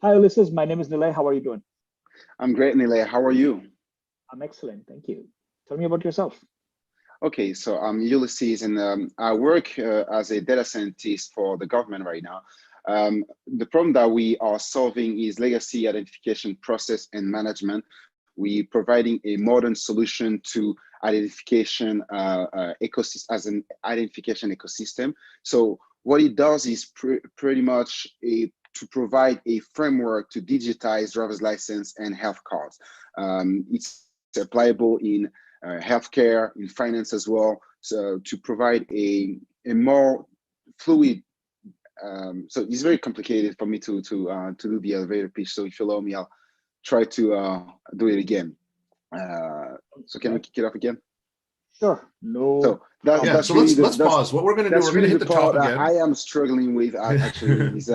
Hi, Ulysses. My name is Nilay. How are you doing? I'm great, Nile. How are you? I'm excellent. Thank you. Tell me about yourself. Okay, so I'm Ulysses, and I work as a data scientist for the government right now. The problem that we are solving is legacy identification process and management. We providing a modern solution to identification ecosystem as an identification ecosystem. So what it does is pretty much to provide a framework to digitize driver's license and health cards. It's applicable in healthcare, in finance as well. So to provide a more fluid, so it's very complicated for me to do the elevator pitch. So if you allow me, I'll try to do it again. So can we kick it off again? Sure. No. So that's So really let's pause. What we're going to do, we're going to hit the top again. I am struggling with actually is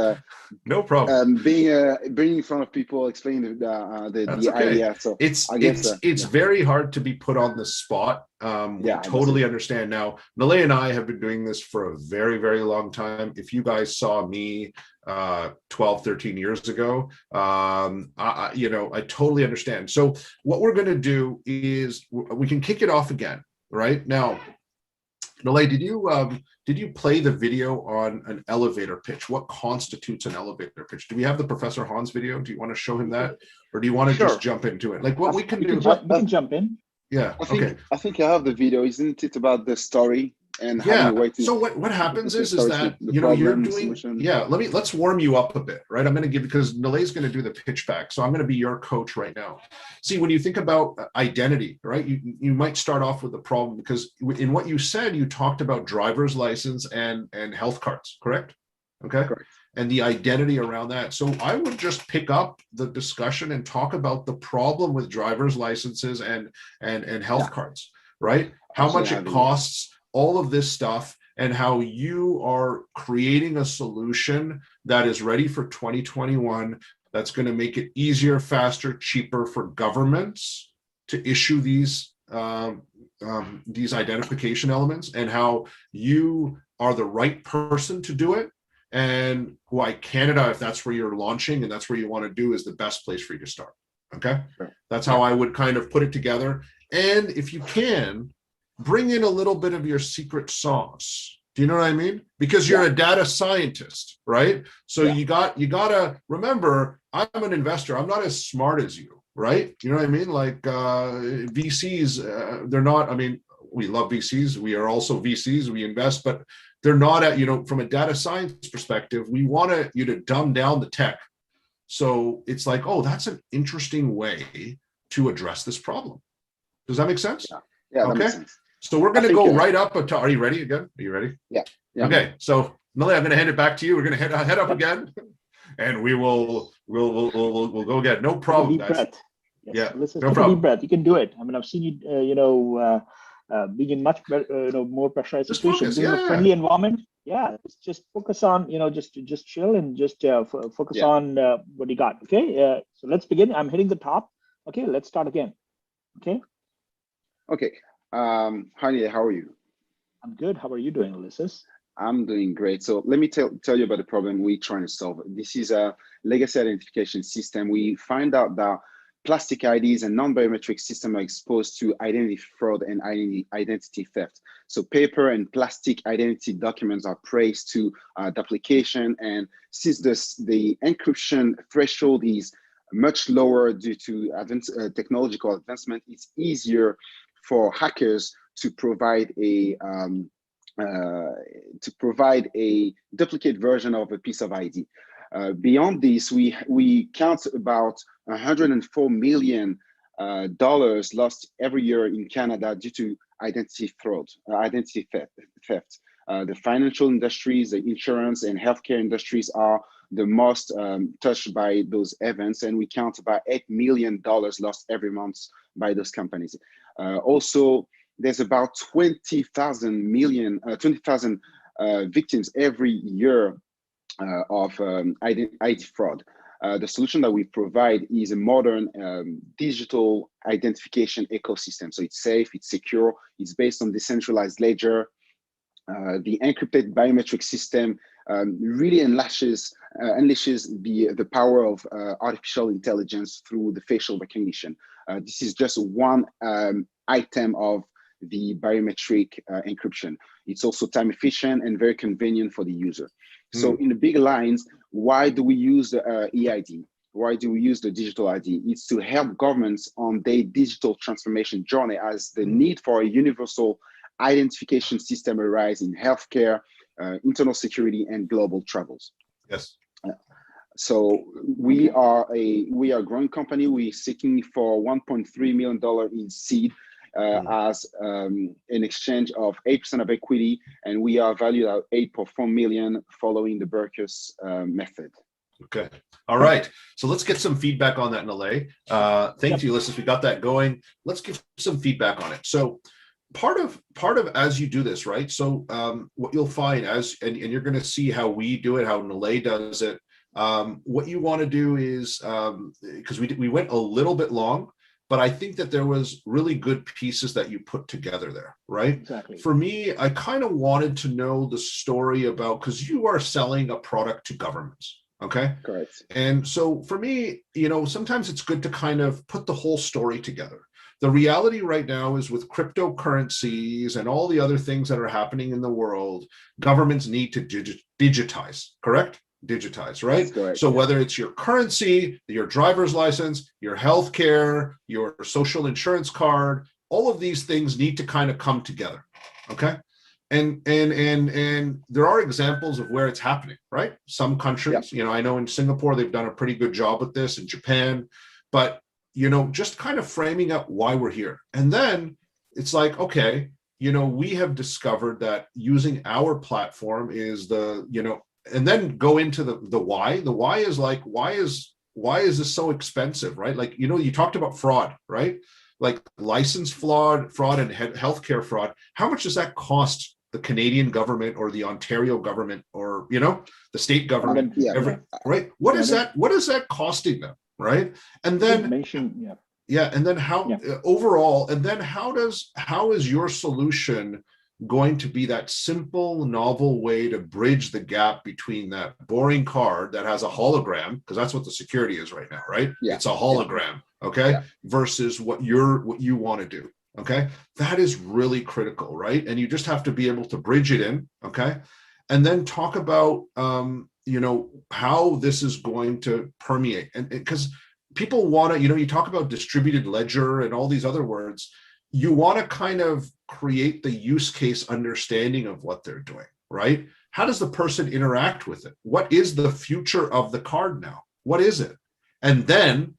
no problem. Being in front of people, explaining the okay. idea. So it's very hard to be put on the spot. We totally understand. Now, Nilay and I have been doing this for a very, very long time. If you guys saw me 12, 13 years ago, I totally understand. So what we're going to do is we can kick it off again. Right now, Nilay, did you play the video on an elevator pitch? What constitutes an elevator pitch? Do we have the Professor Hans video? Do you want to show him that, or do you want to just jump into it? Like what we can do? We can jump in. Yeah. I think I have the video. Isn't it about the story? And so what happens is that you're doing let's warm you up a bit, right? I'm going to give, because Nilay's going to do the pitch back, so I'm going to be your coach right now. See, when you think about identity, right, you might start off with the problem, because in what you said, you talked about driver's license and health cards, correct? Okay. Correct. And the identity around that. So I would just pick up the discussion and talk about the problem with driver's licenses and health cards, right? How much it costs, all of this stuff, and how you are creating a solution that is ready for 2021, that's going to make it easier, faster, cheaper for governments to issue these identification elements, and how you are the right person to do it, and why Canada, if that's where you're launching and that's where you want to do, is the best place for you to start. Okay. Sure. That's how I would kind of put it together. And if you can, bring in a little bit of your secret sauce. Do you know what I mean? Because you're a data scientist, right? So you gotta remember, I'm an investor. I'm not as smart as you, right? You know what I mean? Like VCs, they're not, I mean, we love VCs. We are also VCs, we invest, but they're not at, from a data science perspective, we want you to dumb down the tech. So it's like, oh, that's an interesting way to address this problem. Does that make sense? Yeah, okay. That makes sense. So we're going to go right up. Are you ready again? Are you ready? Yeah. Okay. So Nilay, I'm going to hand it back to you. We're going to head up again, and we'll go again. No problem, guys. Breath. Yes. Yeah. Listen, no take problem. A deep breath. You can do it. I mean, I've seen you, being in much better, more pressurized situation, being in a friendly environment. Yeah. Just focus on, just chill and just focus on what you got. Okay. So let's begin. I'm hitting the top. Okay. Let's start again. Okay. Okay. Hi, how are you? I'm good. How are you doing, Ulysses? I'm doing great. So let me tell you about the problem we're trying to solve. This is a legacy identification system. We find out that plastic IDs and non-biometric systems are exposed to identity fraud and identity theft. So paper and plastic identity documents are praised to the application, and since the encryption threshold is much lower due to technological advancement, it's easier for hackers to provide a duplicate version of a piece of ID. Beyond this, we count about $104 million lost every year in Canada due to identity fraud, identity theft. The financial industries, the insurance and healthcare industries are the most touched by those events, and we count about $8 million lost every month by those companies. Also, there's about 20,000 victims every year of ID fraud. The solution that we provide is a modern digital identification ecosystem. So it's safe, it's secure, it's based on decentralized ledger. The encrypted biometric system really enhances unleashes the power of artificial intelligence through the facial recognition. This is just one item of the biometric encryption. It's also time efficient and very convenient for the user. So in the big lines, why do we use the EID? Why do we use the digital ID? It's to help governments on their digital transformation journey as the need for a universal identification system arise in healthcare, internal security, and global travels. Yes. So we are a growing company. We're seeking for $1.3 million in seed as an exchange of 8% of equity, and we are valued at $8.4 million following the Berkus method. Okay. All right. So let's get some feedback on that, Nalay. Thanks, Ulysses. We got that going. Let's give some feedback on it. So part of as you do this, right? So what you'll find and you're going to see how we do it, how Nalay does it. What you want to do is, because we went a little bit long, but I think that there was really good pieces that you put together there, right? Exactly. For me, I kind of wanted to know the story about, because you are selling a product to governments, okay? Correct. And so for me, sometimes it's good to kind of put the whole story together. The reality right now is with cryptocurrencies and all the other things that are happening in the world, governments need to digitize, correct? Digitize, right? Correct, so whether it's your currency, your driver's license, your healthcare, your social insurance card, all of these things need to kind of come together, okay? And there are examples of where it's happening, right? Some countries, I know in Singapore they've done a pretty good job with this, in Japan, but just kind of framing up why we're here. And then it's like, okay, we have discovered that using our platform is and then go into the why. The why is like, why is this so expensive, right? Like, you talked about fraud, right? Like license fraud and healthcare fraud. How much does that cost the Canadian government or the Ontario government or, the state government, right? What is that costing them, right? And then, and then how overall, and then how is your solution going to be that simple, novel way to bridge the gap between that boring card that has a hologram, because that's what the security is right now, right? It's a hologram, okay? Versus what you want to do, okay? That is really critical, right? And you just have to be able to bridge it in, okay? And then talk about, how this is going to permeate. And because people want to, you talk about distributed ledger and all these other words, you want to kind of create the use case understanding of what they're doing, right? How does the person interact with it? What is the future of the card now? What is it? And then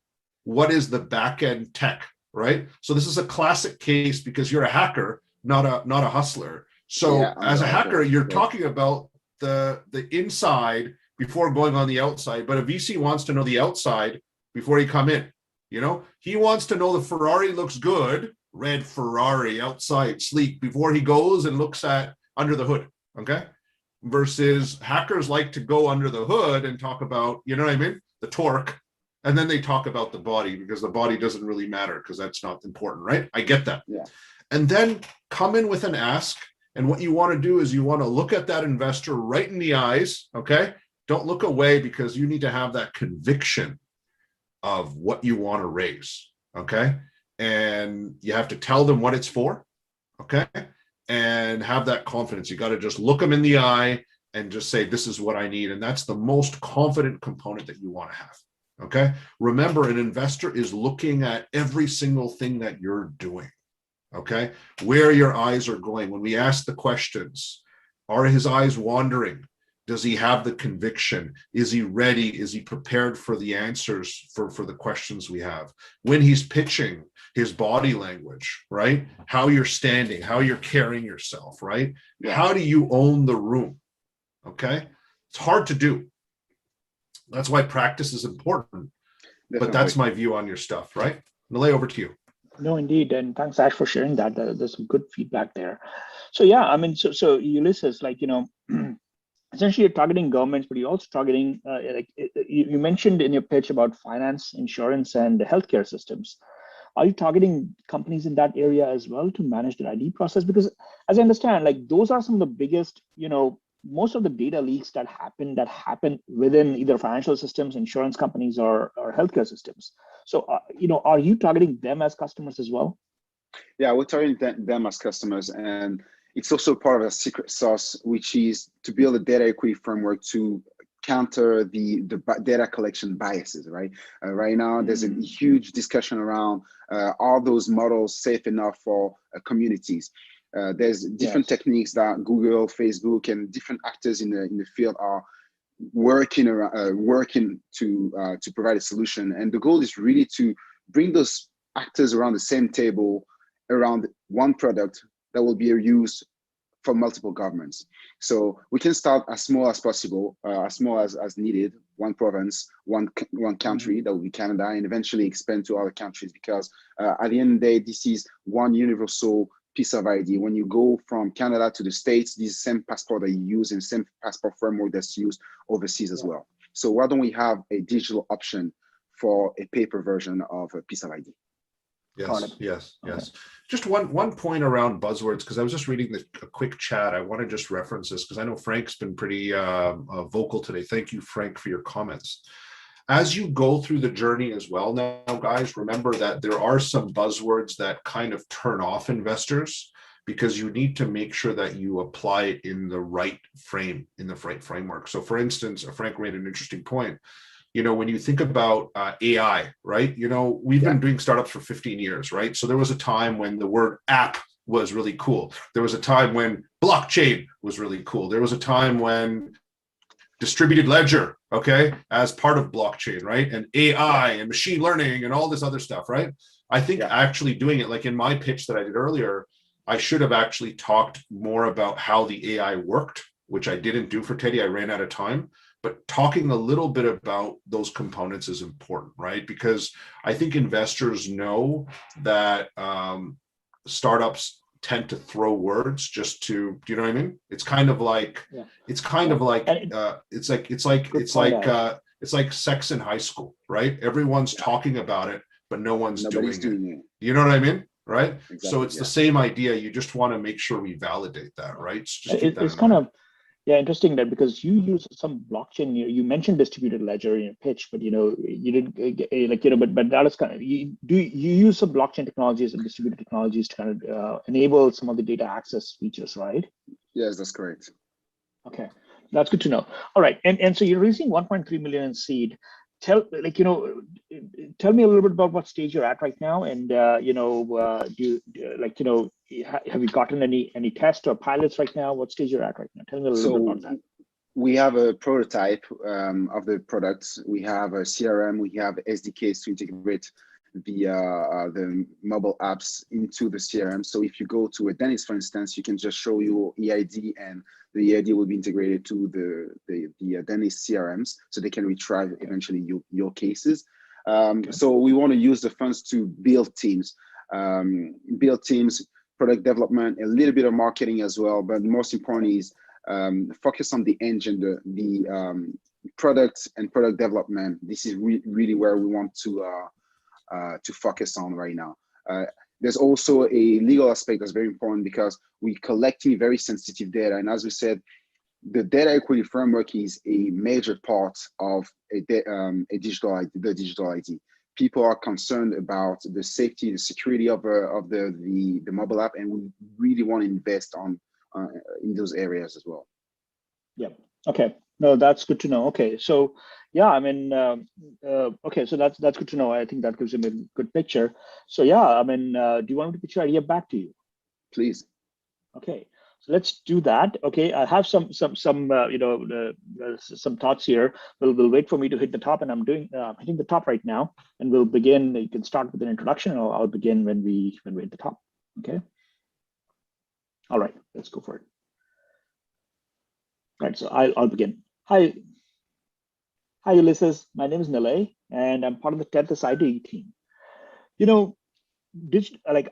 what is the back-end tech, right? So this is a classic case because you're a hacker, not a hustler. So as a hacker, you're talking about the inside before going on the outside, but a VC wants to know the outside before he come in. He wants to know the Ferrari looks good, red Ferrari outside, sleek, before he goes and looks at under the hood, okay? Versus hackers like to go under the hood and talk about, the torque, and then they talk about the body because the body doesn't really matter because that's not important, right? I get that. Yeah. And then come in with an ask, and what you want to do is you want to look at that investor right in the eyes, okay? Don't look away because you need to have that conviction of what you want to raise, okay? And you have to tell them what it's for, okay? And have that confidence. You got to just look them in the eye and just say, this is what I need. And that's the most confident component that you want to have, okay? Remember, an investor is looking at every single thing that you're doing, okay? Where your eyes are going. When we ask the questions, are his eyes wandering? Does he have the conviction? Is he ready? Is he prepared for the answers for the questions we have? When he's pitching, his body language, right? How you're standing, how you're carrying yourself, right? Yeah. How do you own the room? Okay. It's hard to do. That's why practice is important. Definitely. But that's my view on your stuff, right? Nalay, over to you. No, indeed. And thanks, Ash, for sharing that. There's some good feedback there. So yeah, so Ulysses, essentially you're targeting governments, but you're also targeting, you mentioned in your pitch about finance, insurance, and the healthcare systems. Are you targeting companies in that area as well to manage their ID process? Because as I understand, those are some of the biggest, most of the data leaks that happen within either financial systems, insurance companies, or healthcare systems. So, are you targeting them as customers as well? Yeah, we're targeting them as customers, and it's also part of a secret sauce, which is to build a data equity framework to counter the data collection biases, right? Right now, there's a huge discussion around are those models safe enough for communities? There's different techniques that Google, Facebook, and different actors in the field are working to provide a solution. And the goal is really to bring those actors around the same table around one product that will be used for multiple governments. So we can start as small as possible, as small as needed, one province, one country, that will be Canada, and eventually expand to other countries, because at the end of the day, this is one universal piece of ID. When you go from Canada to the States, this is the same passport that you use and same passport framework that's used overseas as well. So why don't we have a digital option for a paper version of a piece of ID? Yes. Just one point around buzzwords, because I was just reading a quick chat. I want to just reference this because I know Frank's been pretty vocal today. Thank you, Frank, for your comments. As you go through the journey as well now, guys, remember that there are some buzzwords that kind of turn off investors, because you need to make sure that you apply it in the right frame, in the right framework. So for instance, Frank made an interesting point. When you think about AI, right? We've been doing startups for 15 years, right? So there was a time when the word app was really cool. There was a time when blockchain was really cool. There was a time when distributed ledger, okay, as part of blockchain, right? And AI and machine learning and all this other stuff, right? I think actually doing it, like in my pitch that I did earlier, I should have actually talked more about how the AI worked, which I didn't do for Teddy. I ran out of time. But talking a little bit about those components is important, right? Because I think investors know that startups tend to throw words just to, do you know what I mean? It's kind of like, it's like sex in high school, right? Everyone's talking about it, but nobody's doing it. You know what I mean? Right? Exactly, so it's the same idea. You just want to make sure we validate that, right? So just keep that in mind. Interesting that, because you use some blockchain. You mentioned distributed ledger in your pitch, but you didn't but that is kind of, you use some blockchain technologies and distributed technologies to kind of enable some of the data access features, right? Yes, that's correct. Okay, that's good to know. All right, and so you're raising 1.3 million in seed. Tell me a little bit about what stage you're at right now, and have you gotten any tests or pilots right now? What stage you're at right now? Tell me a little bit about that. We have a prototype of the products. We have a CRM. We have SDKs to integrate the mobile apps into the CRM. So if you go to a dentist, for instance, you can just show your EID, and the EID will be integrated to the dentist CRMs, so they can retrieve eventually your cases. So we want to use the funds to build teams, product development, a little bit of marketing as well. But most important is focus on the engine, the products and product development. This is really where we want to focus on right now. There's also a legal aspect that's very important, because we're collecting very sensitive data. And as we said, the data equity framework is a major part of the digital ID. People are concerned about the safety, the security of the mobile app, and we really want to invest in those areas as well. Yeah. Okay. No, that's good to know. Okay. So yeah, I mean, okay, so that's good to know. I think that gives him a good picture. So yeah, I mean, do you want me to pitch your idea back to you? Please. Okay, so let's do that. Okay, I have some thoughts here. We'll wait for me to hit the top, and I'm hitting the top right now, and we'll begin. You can start with an introduction, and I'll begin when we hit the top. Okay. All right, let's go for it. All right, so I'll begin. Hi, Ulysses. My name is Nilay, and I'm part of the Tethys ID team.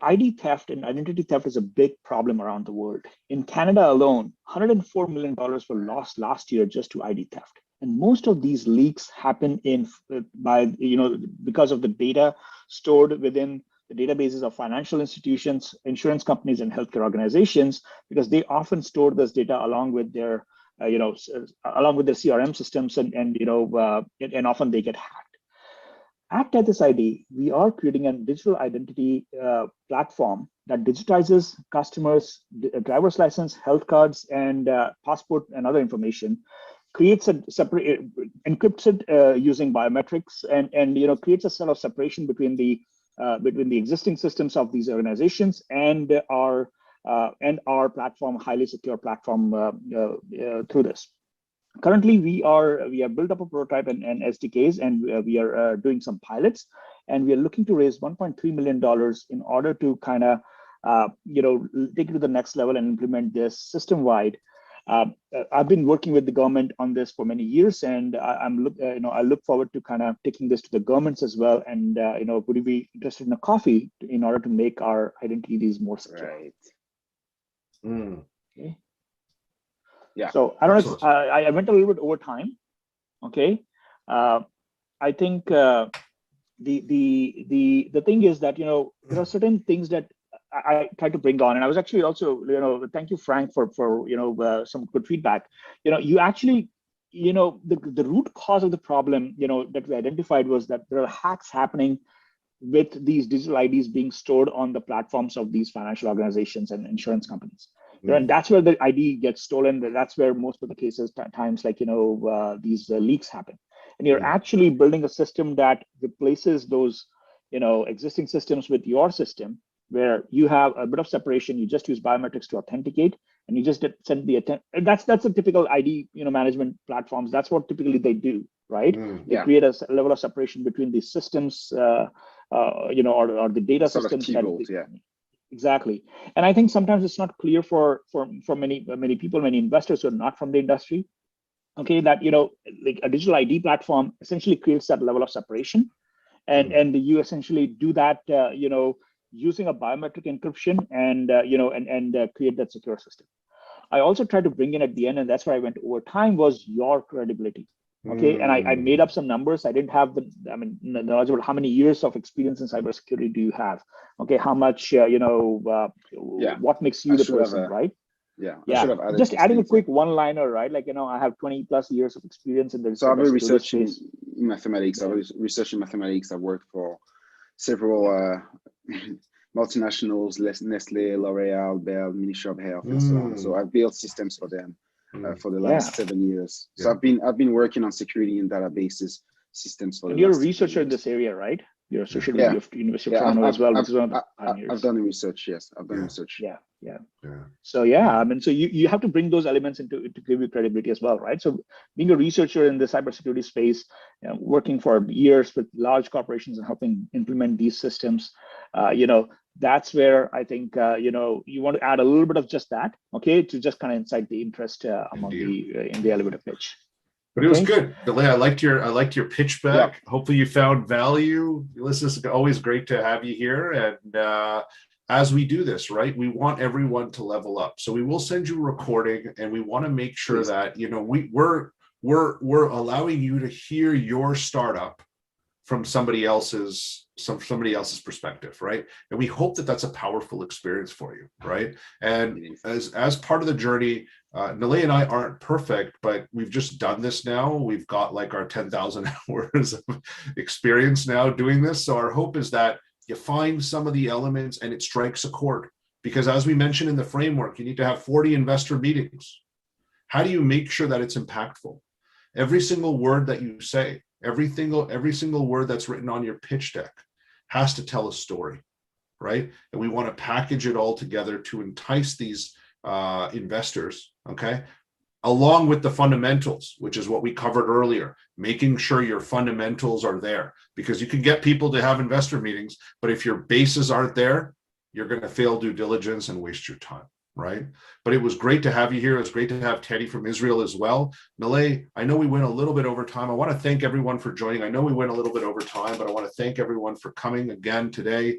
ID theft and identity theft is a big problem around the world. In Canada alone, $104 million were lost last year just to ID theft. And most of these leaks happen because of the data stored within the databases of financial institutions, insurance companies, and healthcare organizations, because they often store this data along with their along with their CRM systems, and often they get hacked. At Tethys ID, we are creating a digital identity platform that digitizes customers' driver's license, health cards, and passport and other information, creates a separate, encrypts it using biometrics, and creates a sort of separation between the existing systems of these organizations and our platform, highly secure platform through this. Currently, we have built up a prototype and SDKs, and we are doing some pilots, and we are looking to raise $1.3 million in order to kind of take it to the next level and implement this system-wide. I've been working with the government on this for many years, and I look forward to kind of taking this to the governments as well. And would you be interested in a coffee in order to make our identities more secure? Right. Okay. Yeah. So I don't know if I went a little bit over time. Okay. I think the thing is that there are certain things that I try to bring on, and I was actually also thank you, Frank, for some good feedback. You actually the root cause of the problem that we identified was that there are hacks happening with these digital IDs being stored on the platforms of these financial organizations and insurance companies. And that's where the ID gets stolen. That's where most of the cases, times like these leaks happen. And you're actually building a system that replaces those existing systems with your system, where you have a bit of separation. You just use biometrics to authenticate, and you just send the that's a typical ID management platforms. That's what typically they do, right? They create a level of separation between these systems, or the data sort systems. Exactly. And I think sometimes it's not clear for many people, many investors who are not from the industry, okay, that like a digital ID platform essentially creates that level of separation, and you essentially do that using a biometric encryption and create that secure system. I also tried to bring in at the end, and that's where I went over time, was your credibility. Okay, and I made up some numbers. I didn't have the knowledge about how many years of experience in cybersecurity do you have? Okay, how much what makes you the person, right? Yeah. Just adding a quick one-liner, right? Like I have 20+ years of experience in the. So I've been researching in mathematics. I was researching mathematics. I worked for several multinationals, Nestle, L'Oreal, Bell, Ministry of Health, and so on. So I've built systems for them for the last 7 years. So I've been working on security and databases systems for. And you're a researcher in this area, right? You're associated with University of Toronto as well, which is one of the pioneers. I've done research. Yes, I've done research. So so you have to bring those elements to give you credibility as well, right? So being a researcher in the cybersecurity space, working for years with large corporations and helping implement these systems, that's where I think you want to add a little bit of just that, okay, to just kind of incite the interest among in the elevator pitch. But it was good. Delay, I liked your pitch back. Hopefully you found value. Ulysses, it's always great to have you here. And as we do this, right, we want everyone to level up. So we will send you a recording, and we want to make sure that we're allowing you to hear your startup from somebody else's perspective, right? And we hope that that's a powerful experience for you, right? And as part of the journey, Nalay and I aren't perfect, but we've just done this now. We've got like our 10,000 hours of experience now doing this. So our hope is that you find some of the elements and it strikes a chord. Because as we mentioned in the framework, you need to have 40 investor meetings. How do you make sure that it's impactful? Every single word that you say, every single word that's written on your pitch deck has to tell a story, right? And we want to package it all together to entice these investors, okay? Along with the fundamentals, which is what we covered earlier, making sure your fundamentals are there, because you can get people to have investor meetings, but if your bases aren't there, you're going to fail due diligence and waste your time, right? But it was great to have you here. It's great to have Teddy from Israel as well. Nalay, I know we went a little bit over time. I want to thank everyone for joining. I know we went a little bit over time, but I want to thank everyone for coming again today.